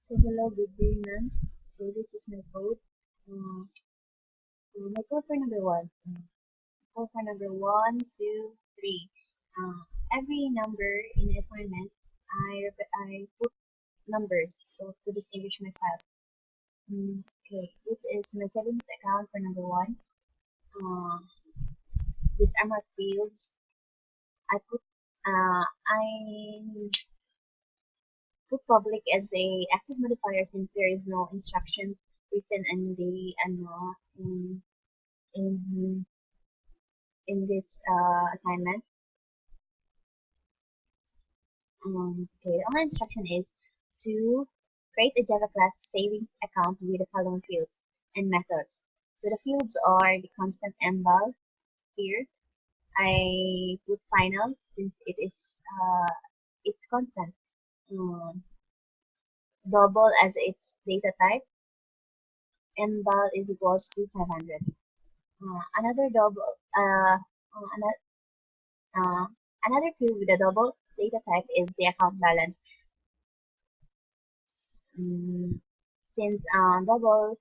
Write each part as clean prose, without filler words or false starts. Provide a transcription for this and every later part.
So hello, good day, ma'am. So this is my code. Uh, my code for number one. Code for number one, two, three. Every number in the assignment, I put numbers so to distinguish my file. Okay, this is my savings account for number one. These are my fields. I put public as a access modifier since there is no instruction written in the in in this assignment. Okay, the only instruction is to create a Java class savings account with the following fields and methods. So the fields are the constant mval here. I put final since it's constant. Double as its data type. Mval is equals to 500. Another double. Another Uh, Another field with a double data type is the account balance. Mm, since double,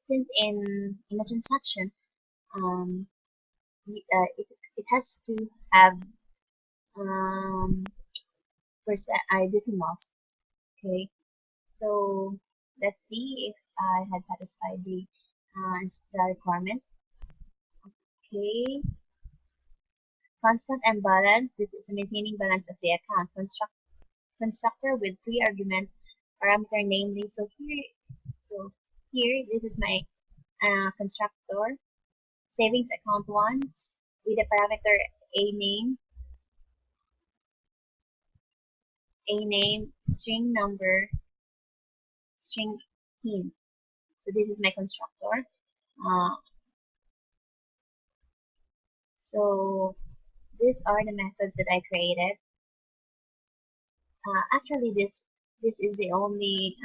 since in a transaction, um, it has to have um, percent decimals. Okay, so let's see if I had satisfied the requirements. Okay, constant and balance. This is maintaining balance of the account. Constructor with three arguments, parameter namely. So here this is my constructor savings account once with the parameter a name, string number, string hint. So this is my constructor. Uh, so these are the methods that I created. Actually, this is the only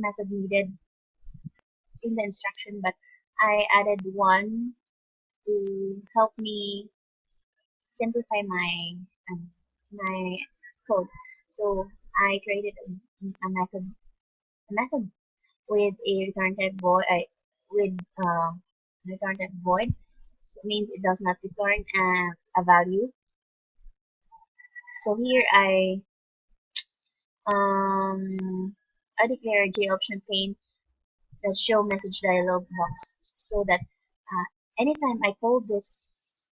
method needed in the instruction, but I added one to help me simplify my code. So I created a method with a return type void with return type void. So it means it does not return a value. So here um I declare J option pane that show message dialog box so that anytime I call this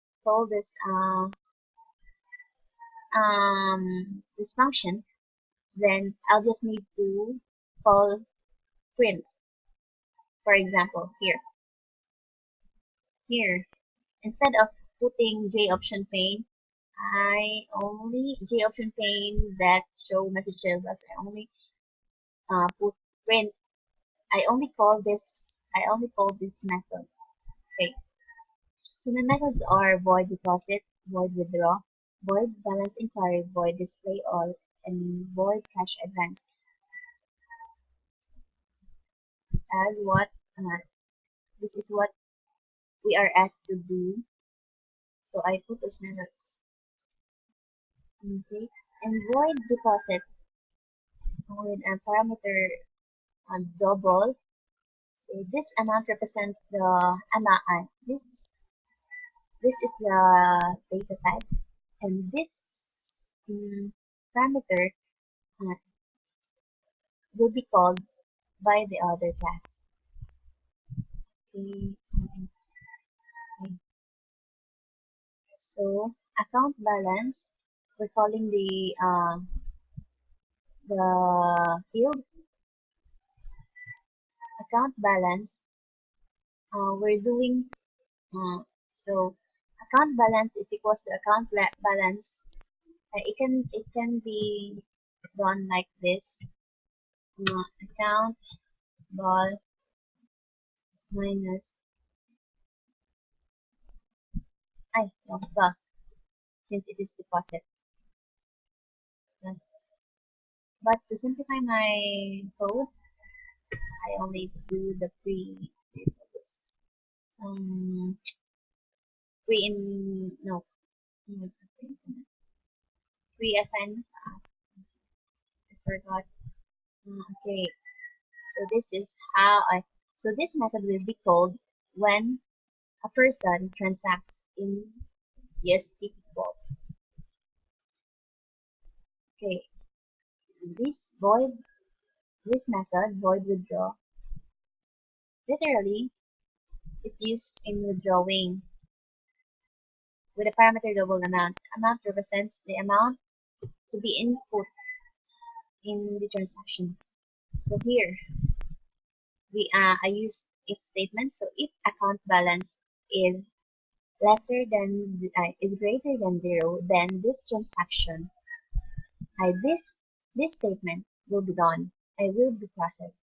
function, then I'll just need to call print. For example, here instead of putting J option pane, I only J option pane that show message dialog box. I only put print. I only call this method. Okay. So my methods are void deposit, void withdraw, void balance inquiry, void display all, and void cash advance. As what this is what we are asked to do. So I put those methods. Okay. And void deposit with a parameter double. So this amount represents the amount. This is the data type, and this parameter uh, will be called by the other class. Okay, okay. So account balance, we're calling the field account balance. We're doing so account balance is equals to account balance. It can be done like this. Account ball minus no, plus, since it is deposit plus. But to simplify my code, I only do the this um pre in no no it's pre assignment forgot. Okay, so this is how so this method will be called when a person transacts in USDT vault. Okay, this method, void withdraw, literally is used in withdrawing with a parameter double amount. Amount represents the amount to be input in the transaction. So here I use if statement. So if account balance is is greater than 0, then this transaction, this statement will be done. I will be processed.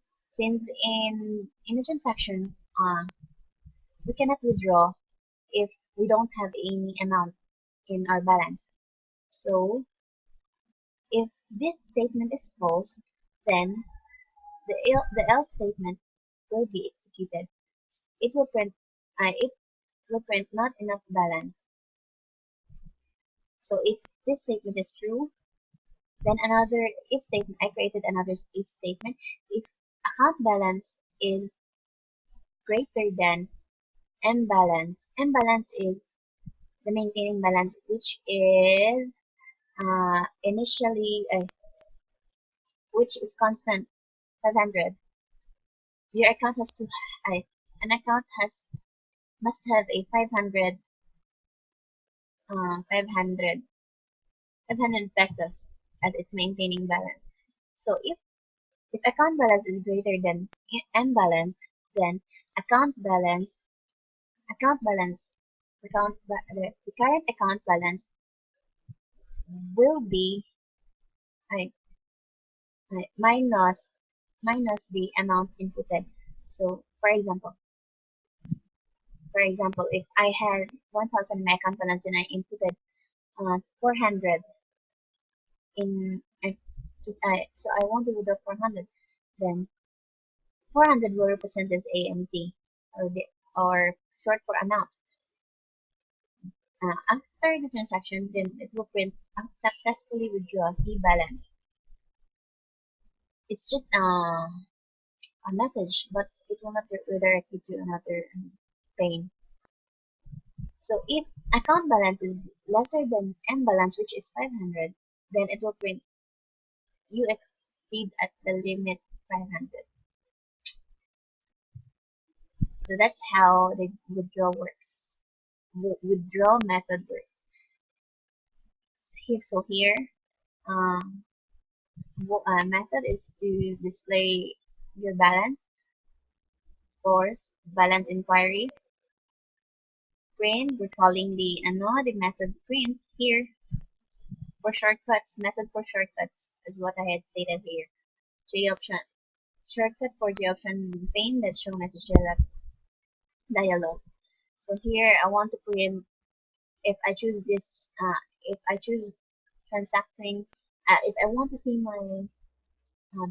Since in a transaction, we cannot withdraw if we don't have any amount in our balance. So if this statement is false, then the else statement will be executed. It will print not enough balance. So if this statement is true, then another if statement, I created another if statement. If account balance is greater than M balance is the maintaining balance, which is initially which is constant 500. Your account has to an account must have a 500 uh, 500 500 pesos as its maintaining balance. So if account balance is greater than M balance, then account balance the current account balance will be I, minus the amount inputted. So for example, if I had 1,000 my account balance and I inputted 400 in so I want to withdraw 400, then 400 will represent as AMT or short for amount. After the transaction, then it will print successfully withdraw C balance. It's just a message, but it will not redirect you to another pane. So if account balance is lesser than M balance, which is 500, then it will print you exceed at the limit 500. So that's how the withdraw works. Withdraw method works. So here, method is to display your balance. Of course, balance inquiry. Print, we're calling the method print here. For shortcuts, method for shortcuts is what I had stated here. J option, shortcut for J option pane that show message dialog. So here I want to print if I choose this, if I choose transacting, if I want to see my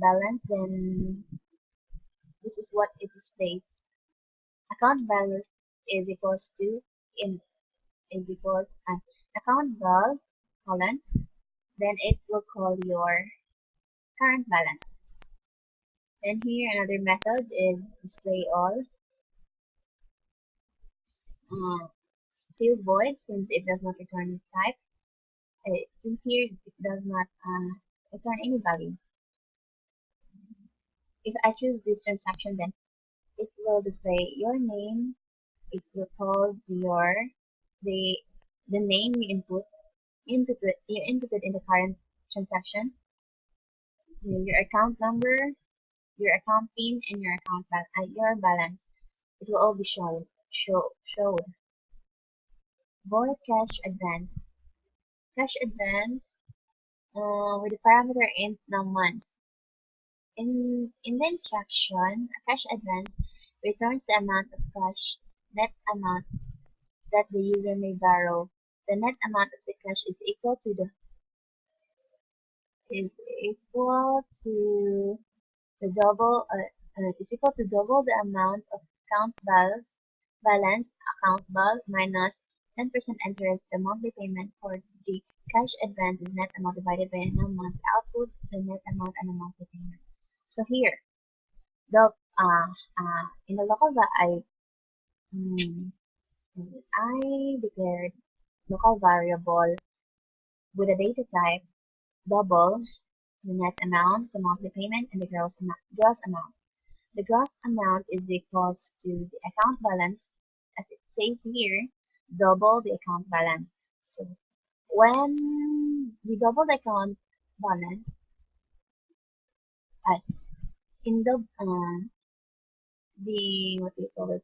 balance, then this is what it displays. Account balance is equals to account val colon, then it will call your current balance. Then here another method is display all. Still void since it does not return type. Since here it does not return any value. If I choose this transaction, then it will display your name. It will call the name you inputted in the current transaction, your account number, your account PIN, and your balance. It will all be showed. Void cash advance. Cash advance with the parameter int months. In the instruction, a cash advance returns the amount of cash net amount that the user may borrow. The net amount of the cash is equal to the double the amount of balance account minus 10% interest, the monthly payment for the cash advance is net amount divided by a month's output, the net amount and a monthly payment. So here, the in the local I declared local variable with a data type double the net amount, the monthly payment, and the gross amount. The gross amount is equals to the account balance, as it says here, double the account balance. So when we double the account balance, in the what do you call it?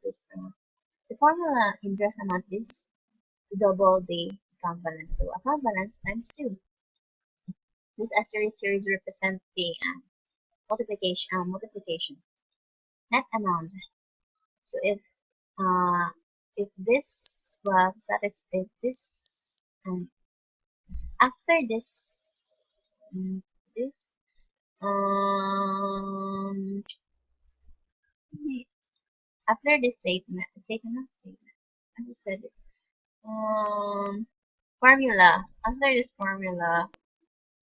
The formula in gross amount is to double the account balance. So account balance times 2. This asterisk series represent the multiplication. Net amount. So if this was satisfied, this after this um after this I just said it. Formula. After this formula,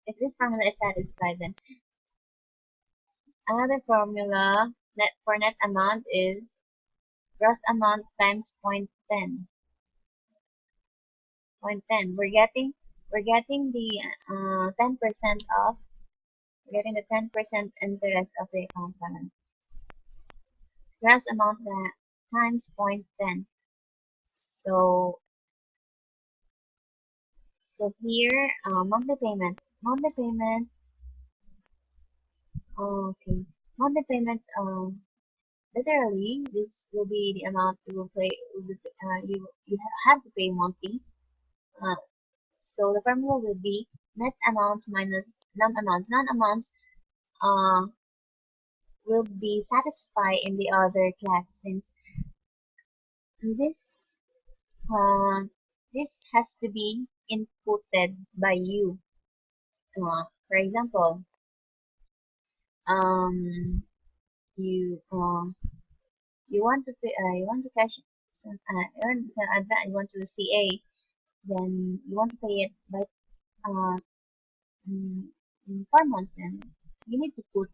if this formula is satisfied, then another formula for net amount is gross amount times 0.10. 0.10. We're getting the 10% off. We're getting the 10% interest of the account balance. Gross amount times 0.10. So here monthly payment. Okay. Monthly payment. Literally, this will be the amount you will pay. You have to pay monthly. So the formula will be net amount minus non-amounts. Non-amounts will be satisfied in the other class, since this this has to be inputted by you. For example, you want to pay, you want to cash some you want to CA, then you want to pay it by in 4 months. Then you need to put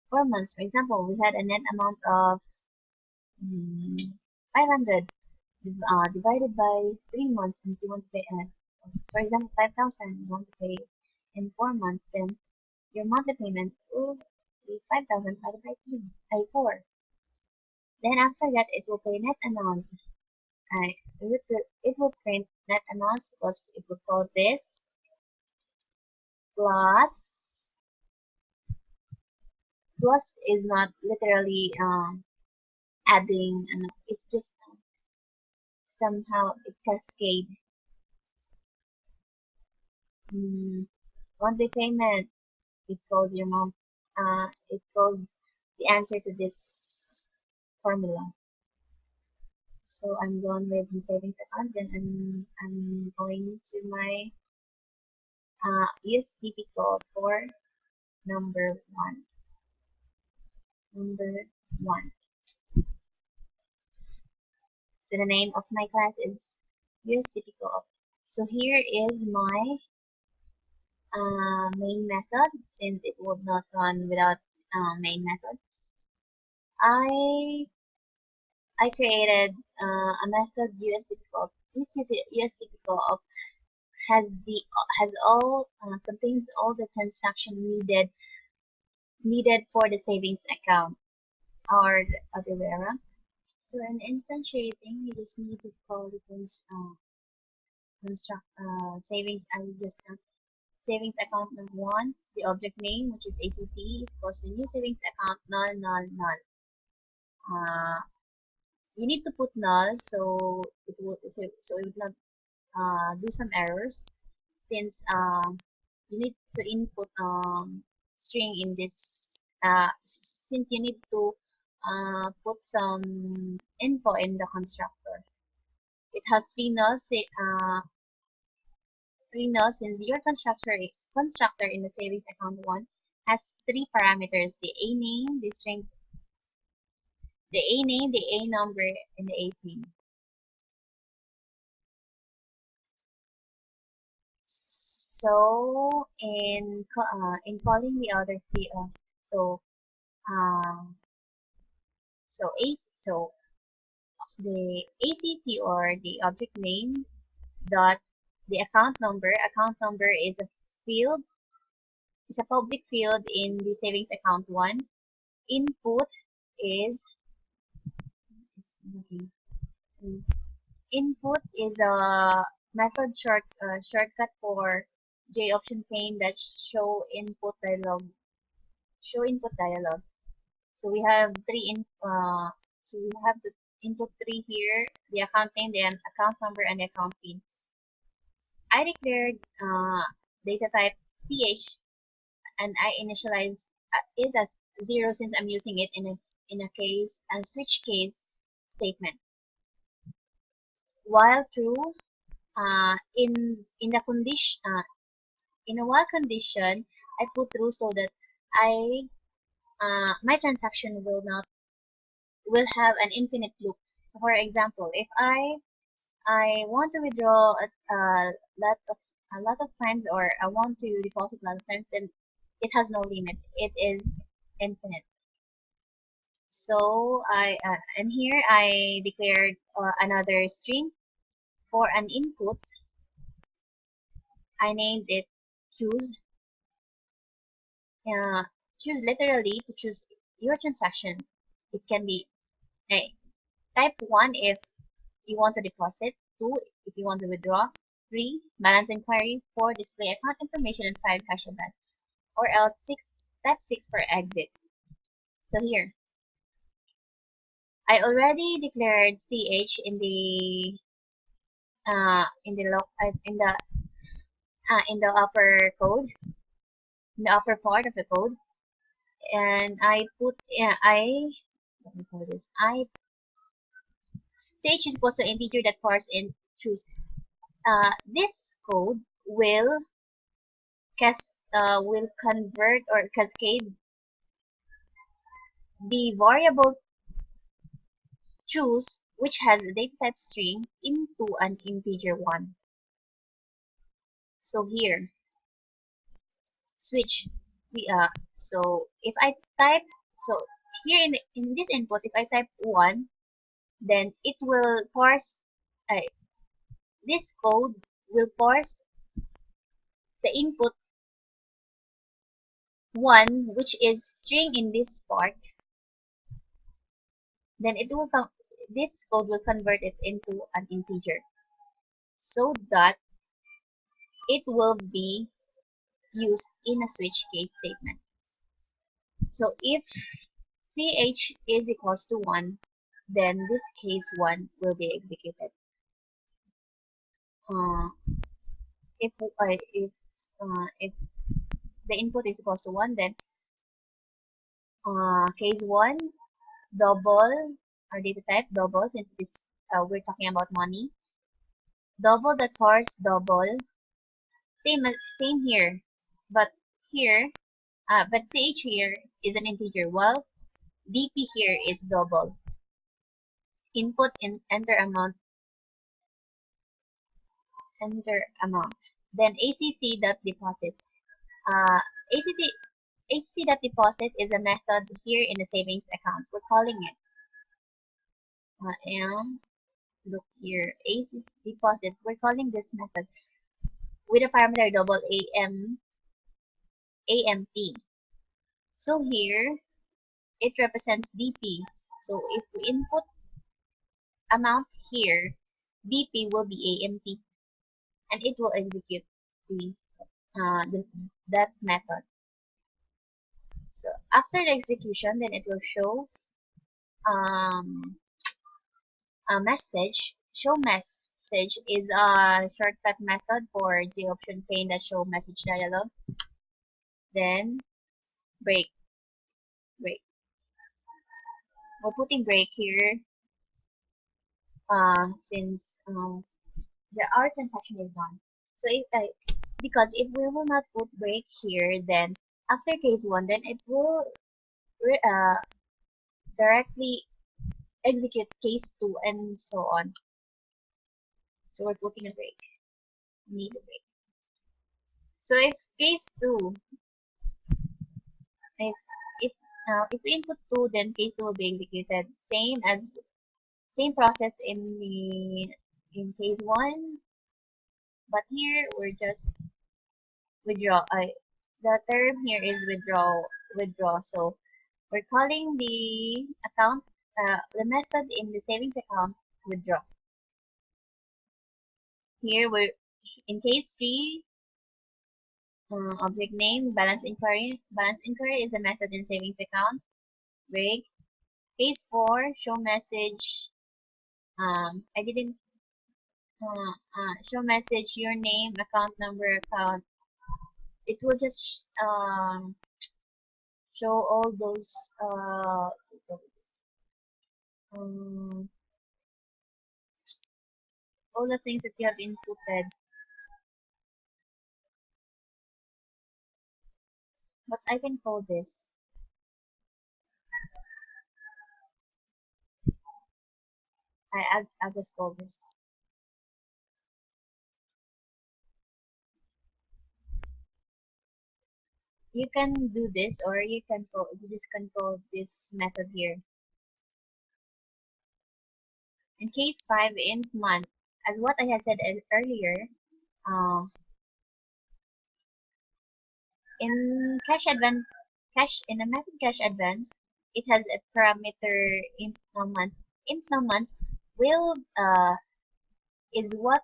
4 months. For example, we had a net amount of 500 divided by 3 months, since you want to pay for example 5,000, you want to pay in 4 months, then your monthly payment will be 5,000 divided by 4. Then after that, it will pay net amounts. It will print net amounts was it will call this plus is not literally adding, it's just somehow it cascade. Monthly payment equals your mom equals the answer to this formula. So I'm done with the savings account. Then I'm going to my USDP code for number 1. So the name of my class is USDP code. So here is my main method, since it would not run without main method. I created a method USDP co-op. This USDP co-op contains all the transaction needed for the savings account, or the other way around. So in instantiating, you just need to call the construct savings account number 1. The object name, which is ACC, is equals to new savings account null. You need to put null so it would not do some errors, since you need to input string in this since you need to put some info in the constructor. It has 3 nulls. 3 nulls, since your constructor in the savings account 1 has 3 parameters: the A name, the string, the A name, the A number, and the A pin. So in calling the other field, um, so the ACC, or the object name, dot the account number is a field, is a public field in the savings account one. Input is okay. Mm. Input is a method shortcut for J option pane that show input dialog. So we have so we have the input three here: the account name, the account number, and the account pin. I declared data type CH, and I initialize it as 0 since I'm using it in a case and switch case statement. While true, in the condition in a while condition, I put true so that my transaction will have an infinite loop. So for example, if I want to withdraw lot of a lot of times, or I want to deposit a lot of times, then it has no limit. It is infinite. So and here I declared another string for an input. I named it choose. Uh, Choose literally to choose your transaction. It can be type 1 if you want to deposit, 2 if you want to withdraw, 3 balance inquiry, 4 display account information, and 5 cash advance, or else type 6 for exit. So here, I already declared CH in the upper code, in the upper part of the code, and I put let me call this CH is equals to integer that parse in choose. This code will convert or cascade the variable choose, which has a data type string, into an integer one. So here, switch. So if I type, so here in this input, if I type 1, then it will parse. This code will parse the input 1, which is string in this part. Then this code will convert it into an integer, so that it will be used in a switch case statement. So if ch is equals to 1, then this case 1 will be executed. If the input is equals to 1, then case 1 double our data type double, since this we're talking about money. Double that parse double. Same here, but but ch here is an integer, while dp here is double. Input in enter amount. Then acc.deposit. Acc.deposit is a method here in the savings account. We're calling it and look here, acc deposit. We're calling this method with a parameter double amt. So here it represents dp. So if we input amount here, dp will be amt, and it will execute that method. So after the execution, then it will show a message. Show message is a shortcut method for J option pane that show message dialog. Then break. We're putting break here since our transaction is done. So because if we will not put break here, then after case 1, then it will directly execute case 2 and so on. So we're putting a break. We need a break. So if case 2, if if we input 2, then case 2 will be executed. Same process in case 1, but here we're just withdraw. The term here is withdraw. So we're calling the account, the method in the savings account withdraw. Here we're in case 3, object name balance inquiry. Balance inquiry is a method in savings account. Break. Case 4, show message. I didn't show message your name, account number, account. It will just show all those um, all the things that you have inputted. But I can call this. I'll just call this. You can do this, or you just control this method here. In case 5, in month, as what I had said earlier, uh, in in a method cash advance, it has a parameter int months. Int months will is what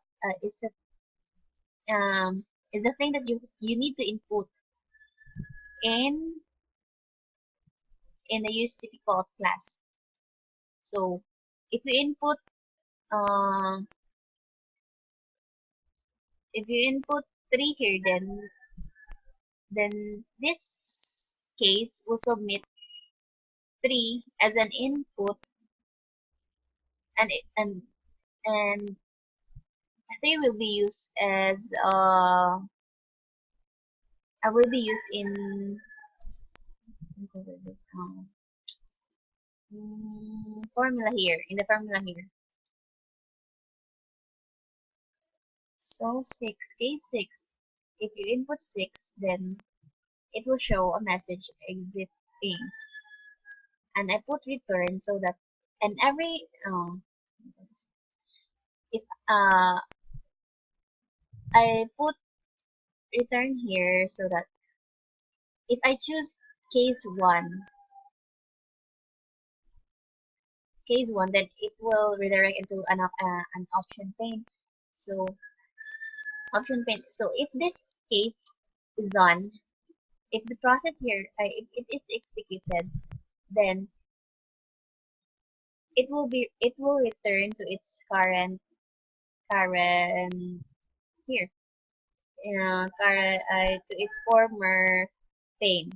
um is the thing that you need to input in the USDP call class. So if you input uh, if you input 3 here, then this case will submit 3 as an input, and 3 will be used as will be used in this formula here, in the formula here. So 6, case 6, if you input 6, then it will show a message exiting, and I put return so that, and every if I put return here so that if I choose case 1, then it will redirect into an option pane. So option pane. So if this case is done, if the process here, if it is executed, then it will return to its current here, current to its former pane.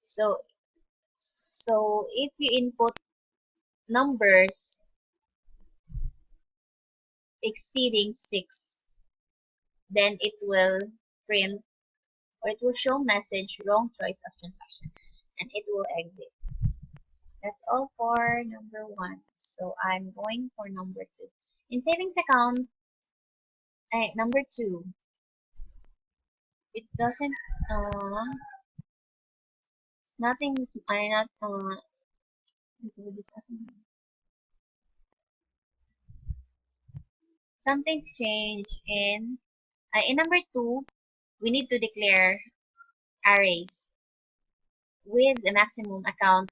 So if you input numbers exceeding 6, then it will print, or it will show message wrong choice of transaction, and it will exit. That's all for number 1. So I'm going for number 2. In savings account, number 2, it doesn't nothing's I not something's changed in number 2. We need to declare arrays with the maximum account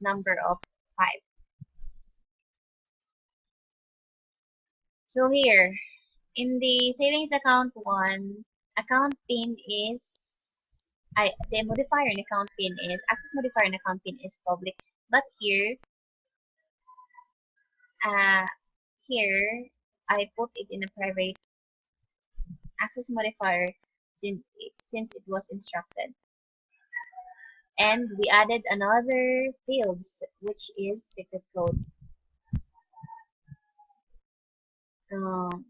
number of 5. So here in the savings account 1, account pin is the modifier in account pin is access modifier in account pin is public, but here I put it in a private access modifier since it was instructed. And we added another fields, which is secret code.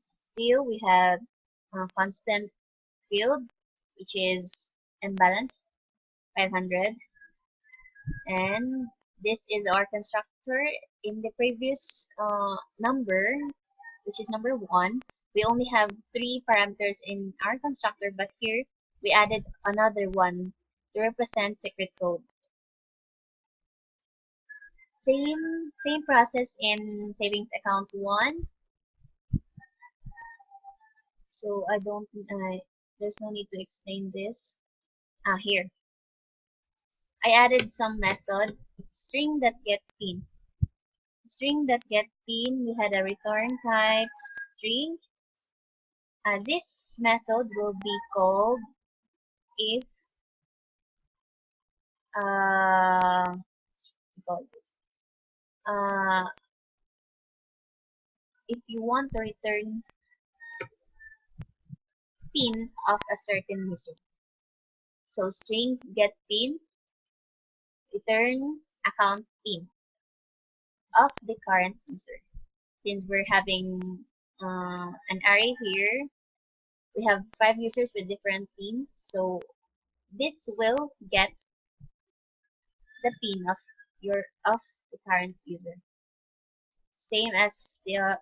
Still we have a constant field, which is imbalance 500, and this is our constructor. In the previous number, which is number 1, We only have 3 parameters in our constructor, but here we added another one to represent secret code. Same process in savings account 1. So I don't, there's no need to explain this. Here. I added some method, string.getPin. String.getPin, we had a return type string. This method will be called if call this if you want to return pin of a certain user. So string get pin, return account pin of the current user. Since we're having an array here, we have 5 users with different pins, so this will get the pin of the current user. Same as the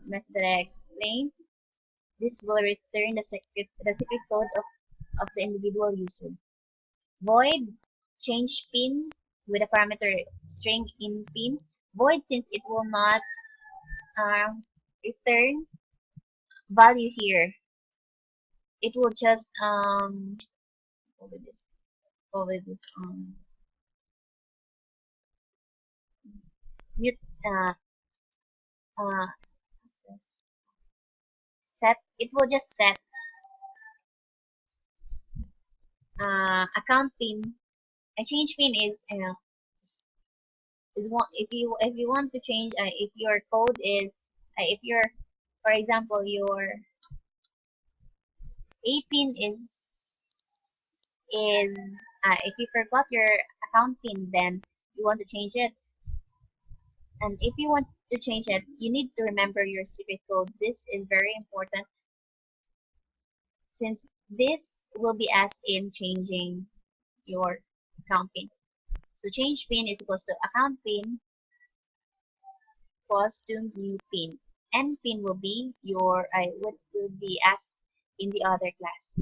method that I explained. This will return the secret code of the individual user. Void change pin with a parameter string in pin. Void, since it will not return value here. It will just over this mute uh set. It will just set account pin. A change pin is one if you want to change if your code is if your, for example, your a pin is if you forgot your account pin, then you want to change it, and if you want to change it, you need to remember your secret code. This is very important, since this will be asked in changing your account pin. So change pin is equals to account pin equals to new pin, and pin will be your will be asked in the other class.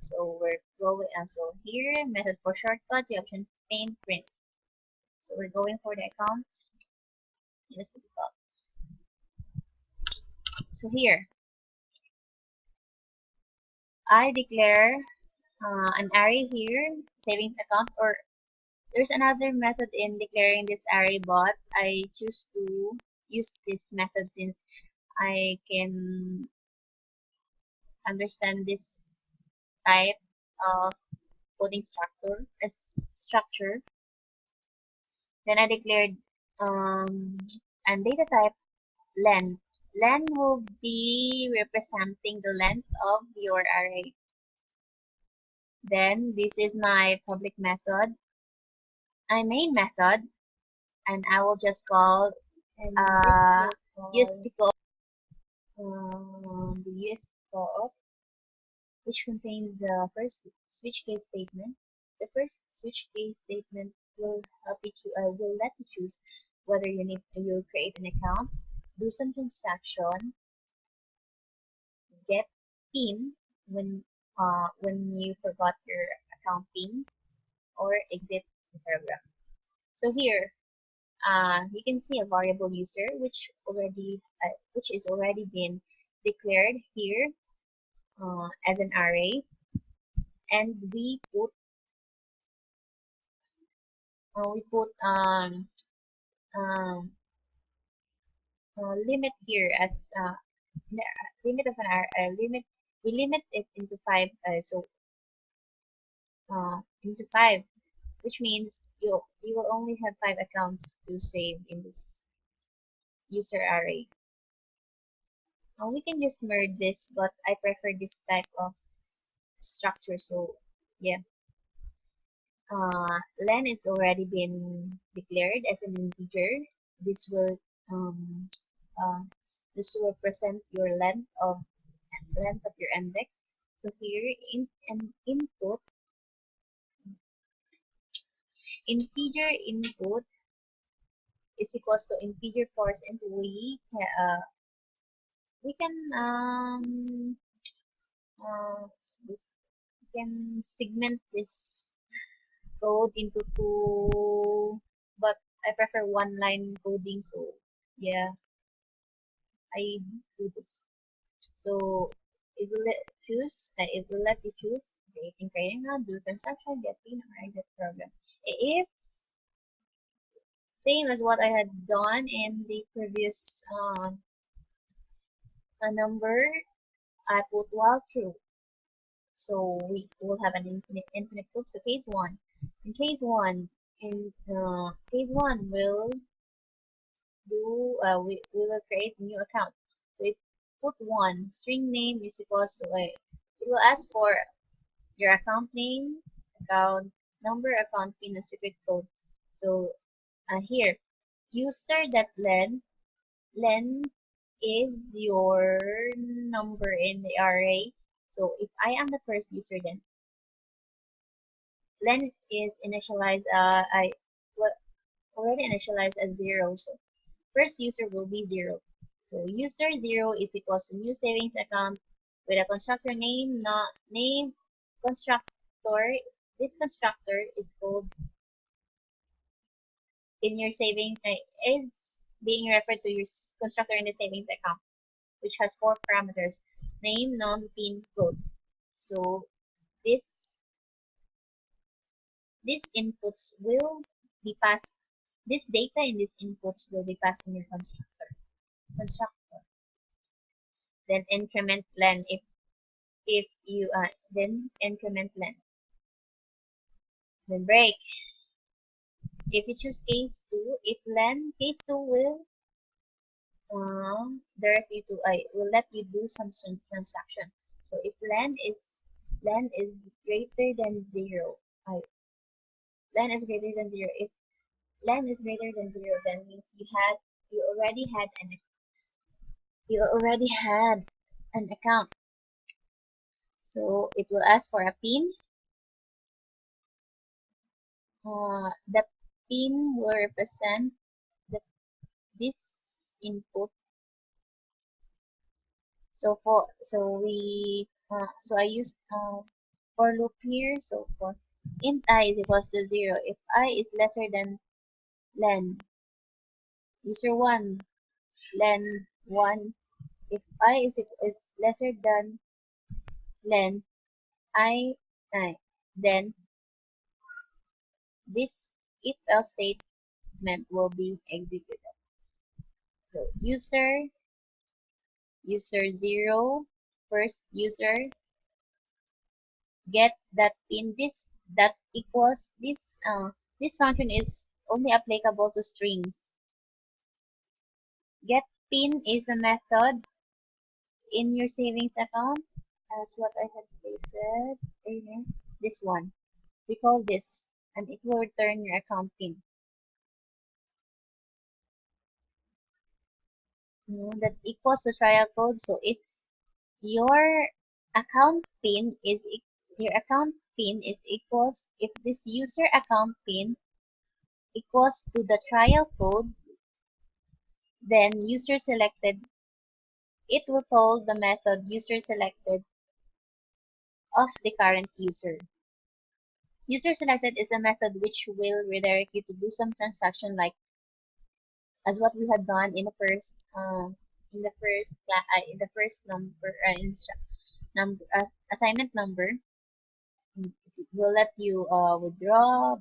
So we're going so here method for shortcut, the option pin print. So we're going for the account just to default. So here I declare an array here, savings account, or there's another method in declaring this array, but I choose to use this method since I can understand this type of coding structure. Then I declared and data type len. Len will be representing the length of your array. Then this is my public method, my main method, and I will just call use the use of which contains the first switch case statement. The first switch case statement will help you will let you choose whether you'll create an account, do some transaction, get PIN when you forgot your account PIN, or exit the program. So here you can see a variable user which is already been declared here as an array, and we put limit here as limit of an limit. We limit it into 5, into 5, which means you will only have 5 accounts to save in this user array. We can just merge this, but I prefer this type of structure. So yeah, len is already been declared as an integer. This will represent your length of your index. So here in an input, integer input is equals to integer parse, and we can this we can segment this code into two, but I prefer one line coding, so yeah, I do this. So it will it will let you choose creating now, do transaction, get pin, or exit program. If same as what I had done in the previous number, I put while true. So we will have an infinite loop. So case one. In case one, case one will do we will create a new account. So if put one string name is equals to it will ask for your account name, account number, account pin, and secret code. So here len is your number in the array. So if I am the first user, then len is initialized. I well, already initialized as 0. So first user will be 0. So user 0 is equals to new savings account with a constructor name, not name constructor. This constructor is called in your saving is being referred to your constructor in the savings account, which has 4 parameters: name, nom, pin, code. So this these inputs will be passed. This data in these inputs will be passed in your constructor. Then increment len if you then increment len. Then break. If you choose case 2, if len case 2 will direct you to will let you do some transaction. So if len is greater than 0, len is greater than 0. If len is greater than 0, then means you already had an account. So it will ask for a pin. The pin will represent this input. So I used for loop here. So for int I is equals to 0. If I is lesser than len, user 1, len 1. If I is lesser than len, I, then this if else statement will be executed. So user 0, first user, get that pin. That equals this function is only applicable to strings. Get pin is a method in your savings account, as what I had stated earlier. This one we call this, and it will return your account pin. That equals to trial code. So if your account pin is equals, if this user account pin equals to the trial code, then user selected, it will call the method user selected of the current user. User selected is a method which will redirect you to do some transaction, like as what we had done in the first assignment number. It will let you withdraw,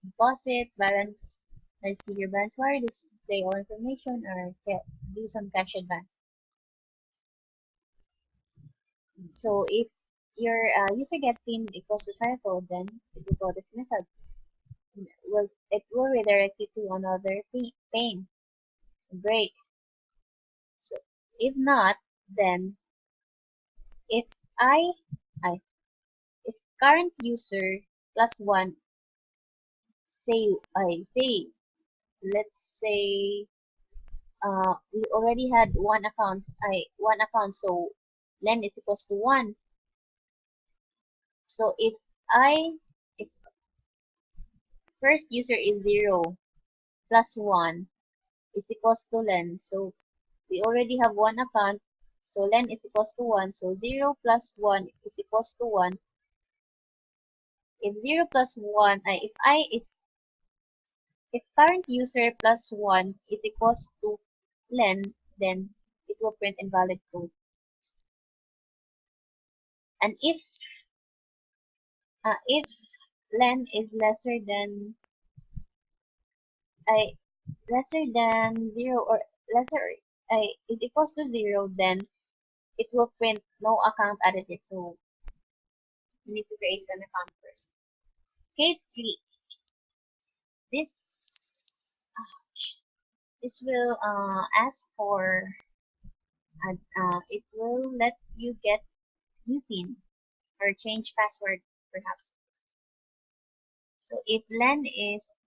deposit, balance, see your balance wire, display all information, or do some cash advance. So if your user get pin equals to trial code, then it will call this method. It will redirect you to another pane, break. So if not, then if if current user plus 1, let's say we already had one account, so len is equals to 1. So if first user is 0 plus 1 is equals to len, so We already have one account, so len is equals to 1. So 0 plus 1 is equals to 1. If 0 plus 1, if current user plus 1 is equals to len, then it will print invalid code. And if len is lesser than 0 or lesser is equals to 0, then it will print no account added yet. So you need to create an account first. Case 3. This will ask for it will let you get new PIN or change password perhaps. So if len is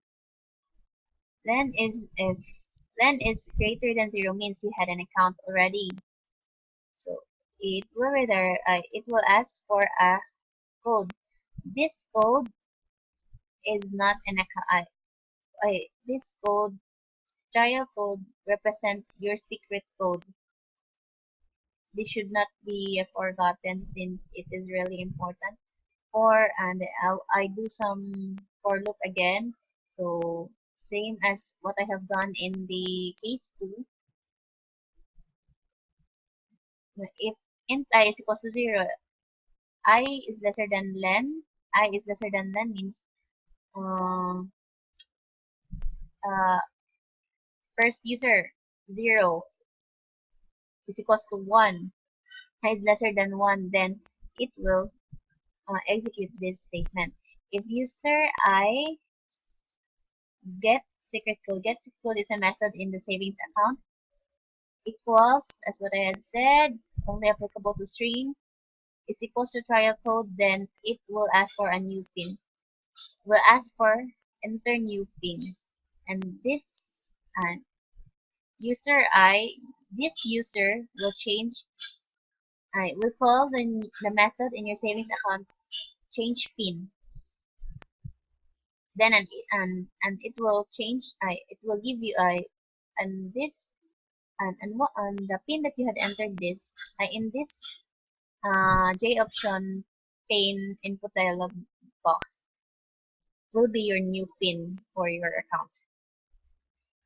greater than 0 means you had an account already. So it will ask for a code. This code is not an account. This trial code represent your secret code. This should not be forgotten since it is really important. And I do some for loop again. So same as what I have done in the case 2. If int I is equals to 0, I is lesser than len. I is lesser than len means uh, uh, first user 0 is equals to 1. I is lesser than 1, then it will execute this statement. If user I get secret code is a method in the savings account, equals, as what I had said, only applicable to string, is equals to trial code, then it will ask for a new pin. Will ask for enter new pin. And this user will change, will call the method in your savings account change pin. Then and it will change, it will give you and this and what the pin that you had entered this in this J option pane input dialog box will be your new pin for your account.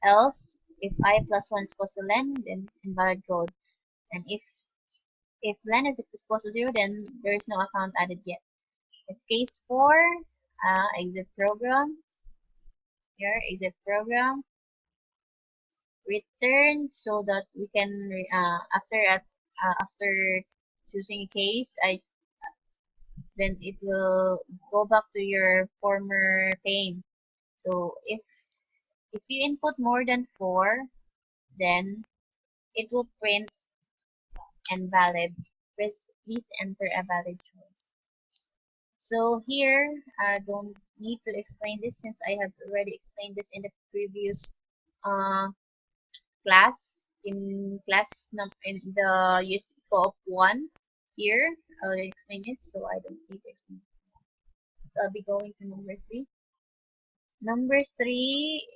Else, if I plus 1 is equals to len, then invalid code. And if len is equals to 0, then there is no account added yet. If case 4, exit program. Here, exit program. Return so that we can after choosing a case, then it will go back to your former pane. So if you input more than 4, then it will print invalid. Please enter a valid choice. So here, I don't need to explain this since I have already explained this in the previous class in the USB Co-op 1. Here, I already explained it, so I don't need to explain it. So I'll be going to number 3. Number 3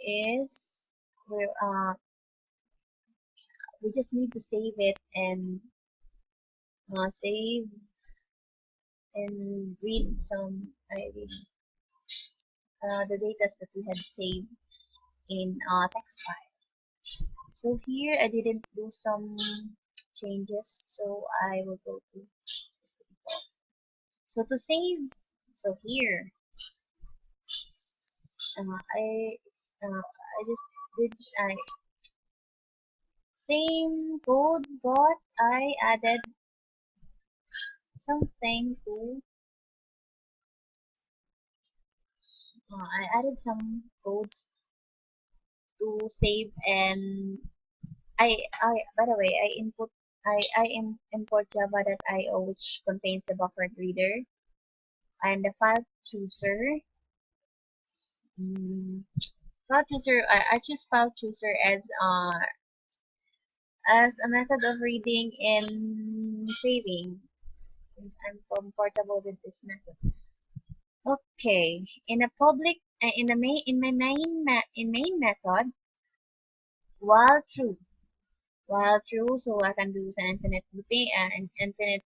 is where we just need to save it and save and read the data that we had saved in text file. So here I didn't do some changes, so I will go to just the default. So to save, so here I just did same code, but I added something to I added some codes to save, and I by the way I import java.io, which contains the buffered reader and the file chooser. I choose file chooser as a method of reading and saving since I'm comfortable with this method. Okay, in a public in main method, while true, while true, so I can do some infinite looping and infinite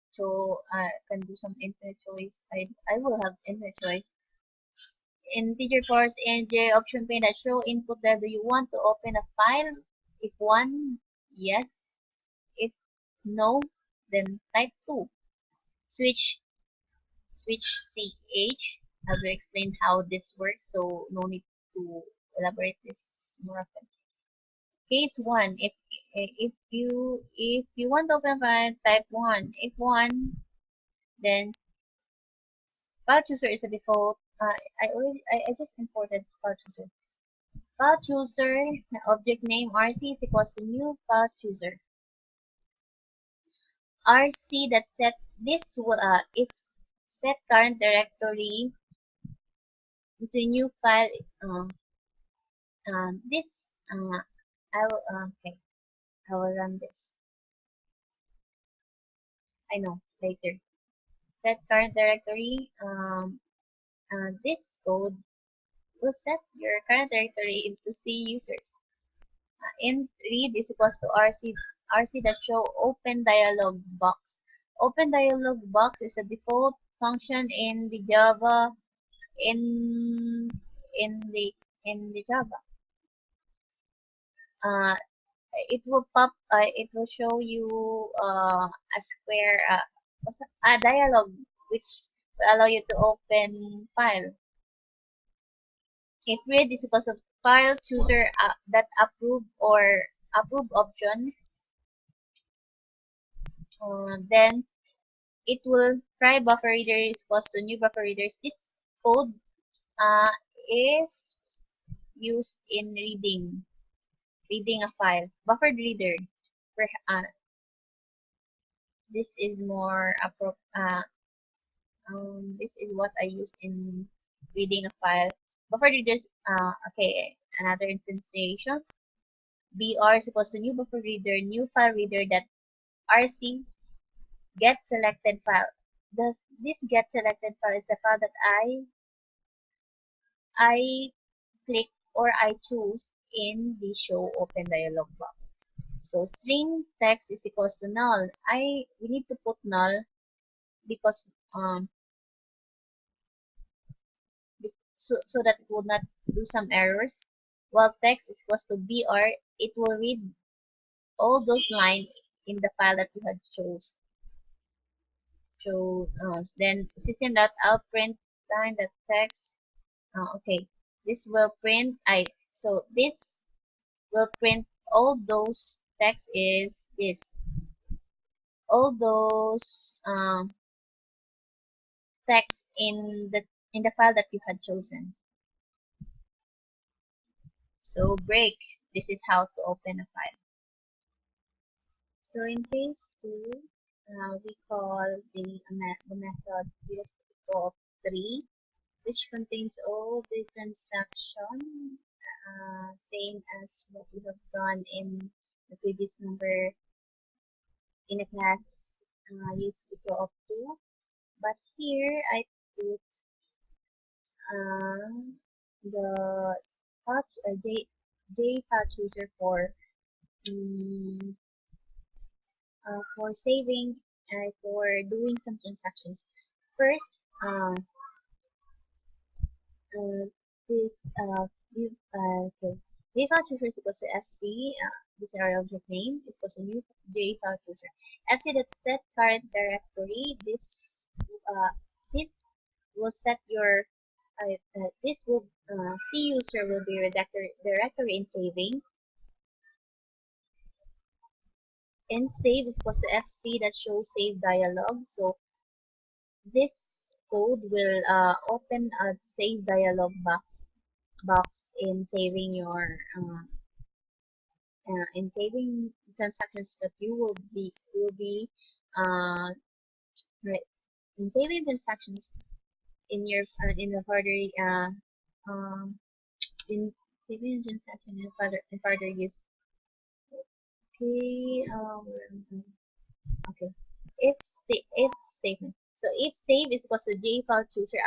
can do some infinite choice. I will have infinite choice. Integer parse and J option pane that show input that do you want to open a file? If one, yes. If no, then type 2. Switch ch. I will explain how this works, so no need to elaborate this more often. Case 1, if you want to open file, type 1. If 1, then file chooser is a default. I just imported file chooser. File chooser object name rc is equals to new file chooser. rc that set this if set current directory into new file. This I will okay. I will run this. I know later. Set current directory. This code will set your current directory into C users. Int read is equals to rc that show open dialog box. Open dialog box is a default function in the Java in the Java. It will it will show you a square a dialog which will allow you to open file. If read is equals to file chooser that approve or approve options, then it will try buffer reader is equals to new buffer readers. This code is used in reading a file. Buffered reader. This is more this is what I use in reading a file. Buffered readers. Okay, another instantiation. BR is equals to new buffer reader, new file reader that RC get selected file. This get selected file is the file that I click or I choose in the show open dialog box. So string text is equals to null. We need to put null because so that it will not do some errors. While text is equals to br, it will read all those lines in the file that you had chose. So then system.out print line that text. Okay, this will print so this will print all those text is this. All those text in the file that you had chosen. So break. This is how to open a file. So in phase 2, we call the method USTPCO3, which contains all the transaction, same as what we have done in the previous number in a class use equal of 2. But here I put the J file chooser for saving and for doing some transactions. First, this okay. J file chooser is equals to FC. This is our object name. It's equals to new J file chooser. FC that set current directory. This will set your this will C user will be your directory in saving. And save is equals to FC that shows save dialog. So this code will open a save dialog box in saving your in saving transactions that you will be right, in saving transactions in your in the further in saving transaction in further use. Okay, okay. If statement. So if save is equals to J file chooser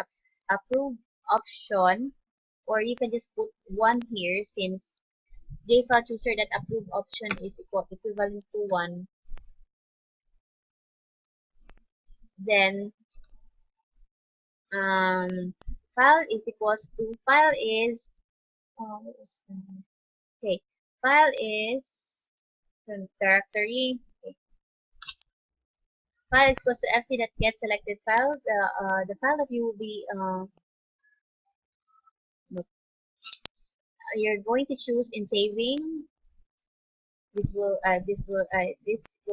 approve option, or you can just put 1 here since JFileChooser.approve option is equivalent to 1, then file is equals to okay, file is from directory. Okay. File is equals to fc.get selected file. The file that you will be you're going to choose in saving. This will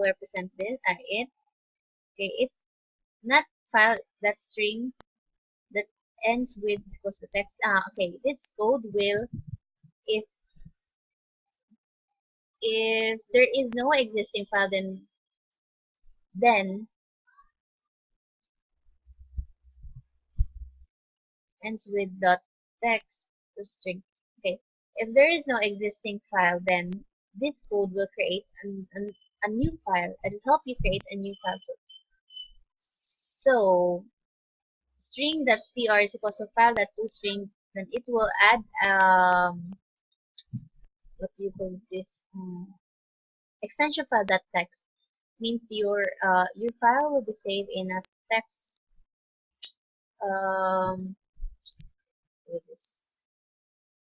represent it. Okay, if not file that string that ends with equals to text. Okay, this code will, if there is no existing file, then ends with dot text to string. Okay, if there is no existing file, then this code will create a new file. It will help you create a new file. So string.str is equals to file.toString. Then it will add what do you call this, extension file.text. Means your file will be saved in a text, with this,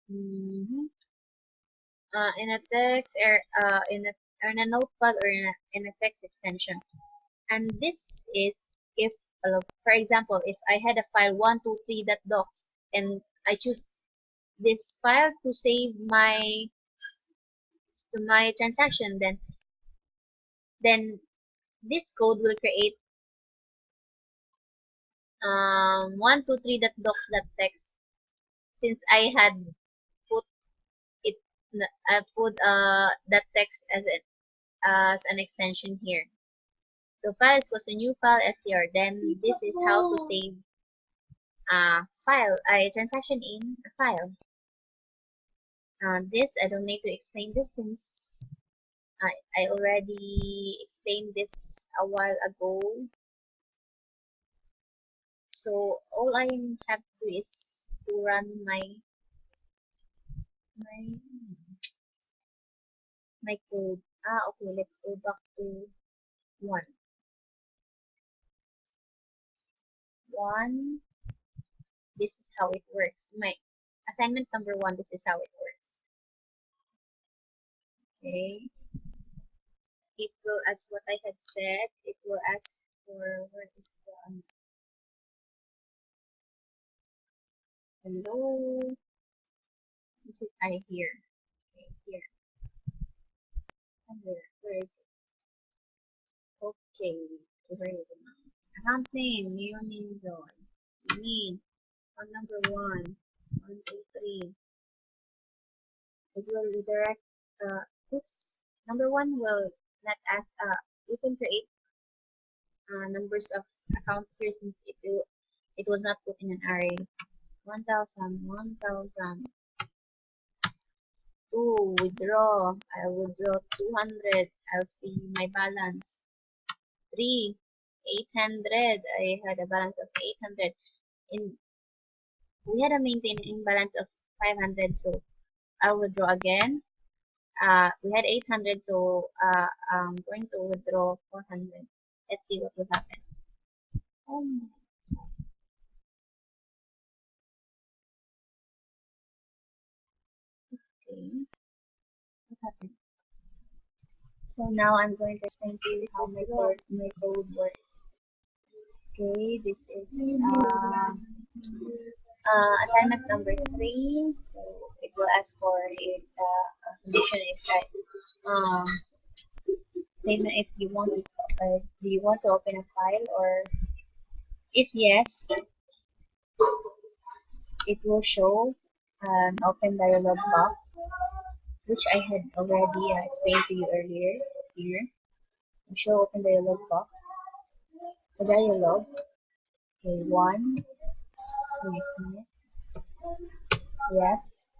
in a text, or in a notepad, or in a text extension. And this is if, for example, if I had a file 123.docs and I choose this file to save my transaction, then this code will create 123.docs.text, since I had put it put that text as an extension here. So files was a new file str. Then this is how to save a transaction in a file. This I don't need to explain this, since I already explained this a while ago. So all I have to do is to run my code. Okay, let's go back to 1. This is how it works. My assignment number 1, this is how it works. Okay. It will, as what I had said, it will ask for, where is the, hello? Is it here? Okay, here. And where is it? Okay, where is it now? Account name, Leonin Joy. Need on number 1, 123. It will redirect, this number 1 will not ask, you can create numbers of account here, since it was not put in an array. 1000, 1000. 2, withdraw. I'll withdraw 200. I'll see my balance. 3, 800. I had a balance of 800. We had a maintaining balance of 500, so I'll withdraw again. We had 800, so I'm going to withdraw 400. Let's see what will happen. Oh my. Okay. What happened? So now I'm going to explain to you how my code works. Okay, this is assignment number 3. So it will ask for a condition if statement if you want to do you want to open a file, or if yes, it will show an open dialog box, which I had already explained to you earlier. Here, show open dialog box. The dialog. Okay, 1. Yes.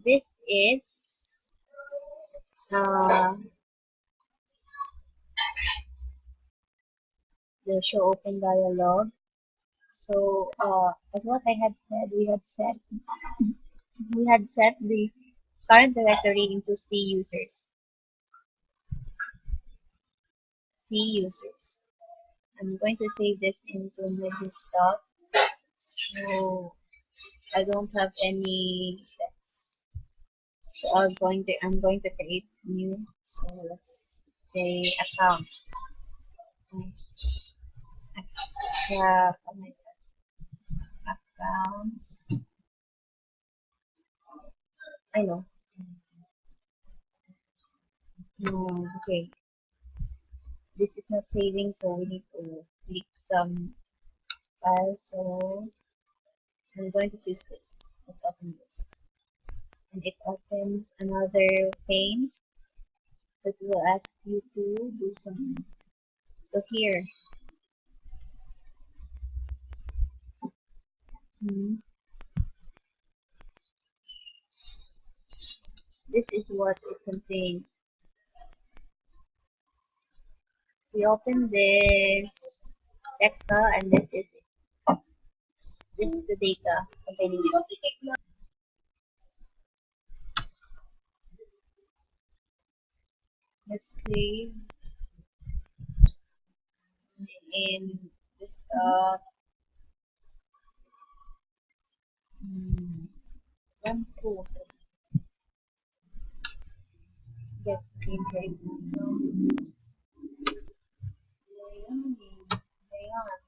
This is the show open dialog. So as what I had said, we had said we had set the current directory into C users. C users. I'm going to save this into my desktop, so I don't have any text. So I'm going to create new. So let's say accounts. Oh my God, accounts. I know. No, okay. This is not saving, so we need to click some file. So I'm going to choose this. Let's open this. And it opens another pane that will ask you to do some. So here, hmm, this is what it contains. We open this text file, and this is it. This is the data containing it. Let's save in desktop. 1, 2, 3. Get pin right now. Ayan. Ayan.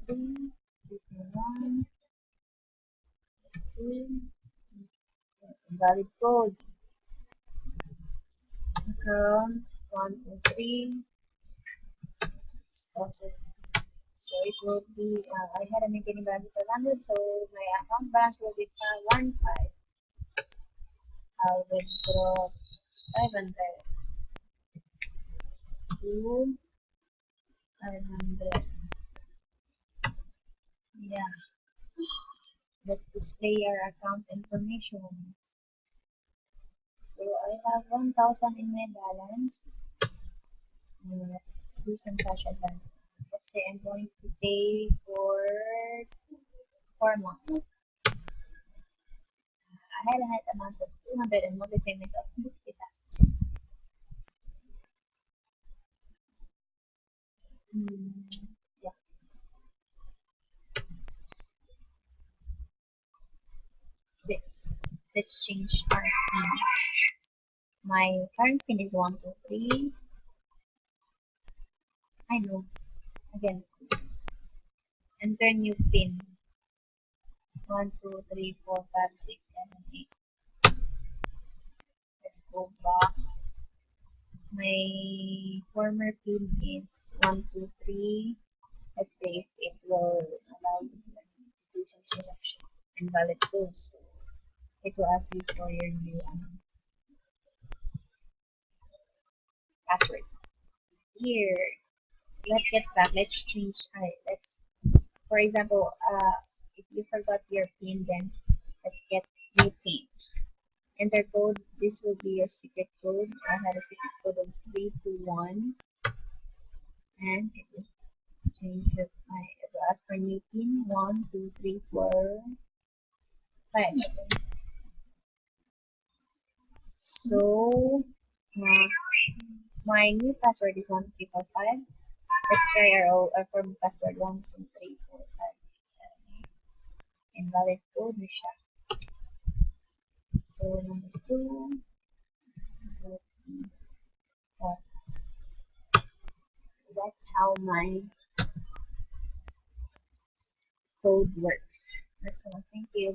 3, 1, 2, valid code. Account 1, 2, 3. Also, so it will be, I had a maintaining balance of 500, so my account balance will be 1, 5. I'll withdraw 500 to 500. Yeah, let's display our account information. So I have 1,000 in my balance. Let's do some cash advance. Let's say I'm going to pay for 4 months. I had a net amount of 200 and monthly payment of 50 pesos. Yeah. 6. Let's change our pin. My current pin is 1, 2, 3. I know. Again, it's this. Enter new pin. 1, 2, 3, 4, 5, 6, 7, 8. Let's go back. My former pin is 1, 2, 3. Let's see if it will allow you to do some transaction and valid code. So it will ask you for your new password. Here, let's get back. Let's change. Let's, for example, if you forgot your PIN, then let's get new PIN. Enter code. This will be your secret code. I had a secret code of 321, and it will change your. It will ask for new PIN 1, 2, 3, 4, 5. So my new password is 12345. Let's try our former password 1234567. Invalid code, Risha. So number 2, 2, 3, 4. So that's how my code works. That's all. Thank you.